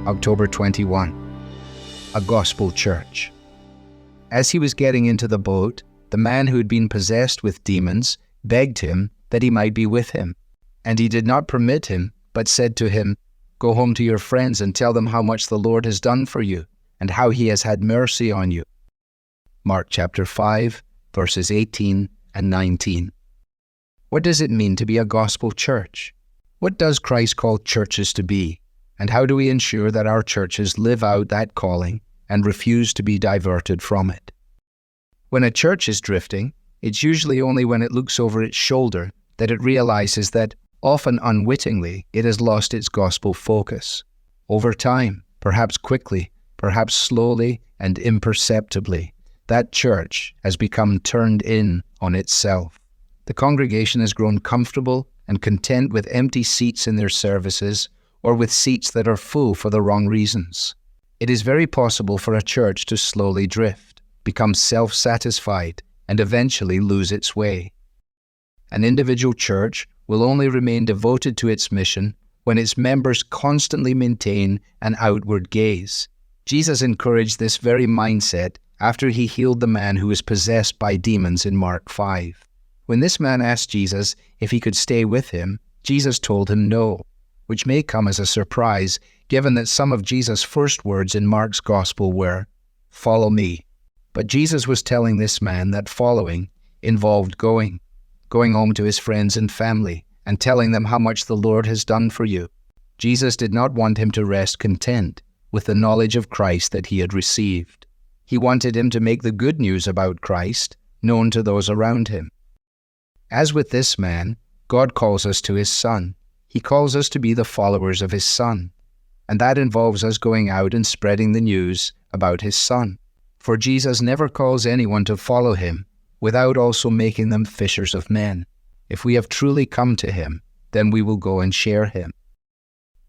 October 21. A Gospel Church. As he was getting into the boat, the man who had been possessed with demons begged him that he might be with him. And he did not permit him, but said to him, "Go home to your friends and tell them how much the Lord has done for you, and how he has had mercy on you." Mark chapter 5, verses 18 and 19. What does it mean to be a gospel church? What does Christ call churches to be? And how do we ensure that our churches live out that calling and refuse to be diverted from it? When a church is drifting, it's usually only when it looks over its shoulder that it realizes that, often unwittingly, it has lost its gospel focus. Over time, perhaps quickly, perhaps slowly and imperceptibly, that church has become turned in on itself. The congregation has grown comfortable and content with empty seats in their services, or with seats that are full for the wrong reasons. It is very possible for a church to slowly drift, become self-satisfied, and eventually lose its way. An individual church will only remain devoted to its mission when its members constantly maintain an outward gaze. Jesus encouraged this very mindset after he healed the man who was possessed by demons in Mark 5. When this man asked Jesus if he could stay with him, Jesus told him no, which may come as a surprise given that some of Jesus' first words in Mark's Gospel were, "Follow me." But Jesus was telling this man that following involved going home to his friends and family, and telling them how much the Lord has done for you. Jesus did not want him to rest content with the knowledge of Christ that he had received. He wanted him to make the good news about Christ known to those around him. As with this man, God calls us to his Son. He calls us to be the followers of his Son, and that involves us going out and spreading the news about his Son. For Jesus never calls anyone to follow him without also making them fishers of men. If we have truly come to him, then we will go and share him.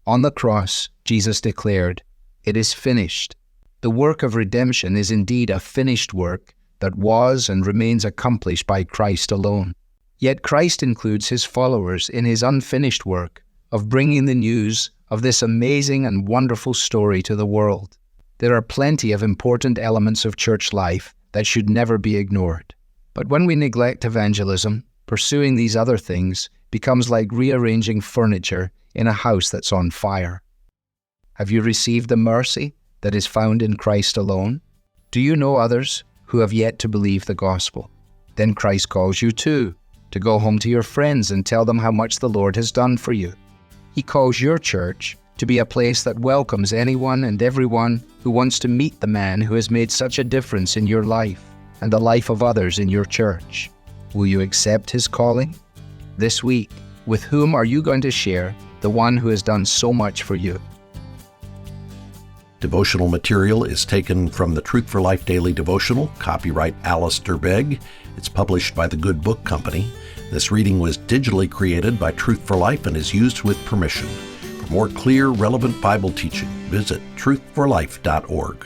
On the cross, Jesus declared, "It is finished." The work of redemption is indeed a finished work that was and remains accomplished by Christ alone. Yet Christ includes his followers in his unfinished work of bringing the news of this amazing and wonderful story to the world. There are plenty of important elements of church life that should never be ignored. But when we neglect evangelism, pursuing these other things becomes like rearranging furniture in a house that's on fire. Have you received the mercy that is found in Christ alone? Do you know others who have yet to believe the gospel? Then Christ calls you too, to go home to your friends and tell them how much the Lord has done for you. He calls your church to be a place that welcomes anyone and everyone who wants to meet the man who has made such a difference in your life and the life of others in your church. Will you accept his calling? This week, with whom are you going to share the one who has done so much for you? Devotional material is taken from the Truth for Life Daily Devotional, copyright Alistair Begg. It's published by the Good Book Company. This reading was digitally created by Truth for Life and is used with permission. For more clear, relevant Bible teaching, visit truthforlife.org.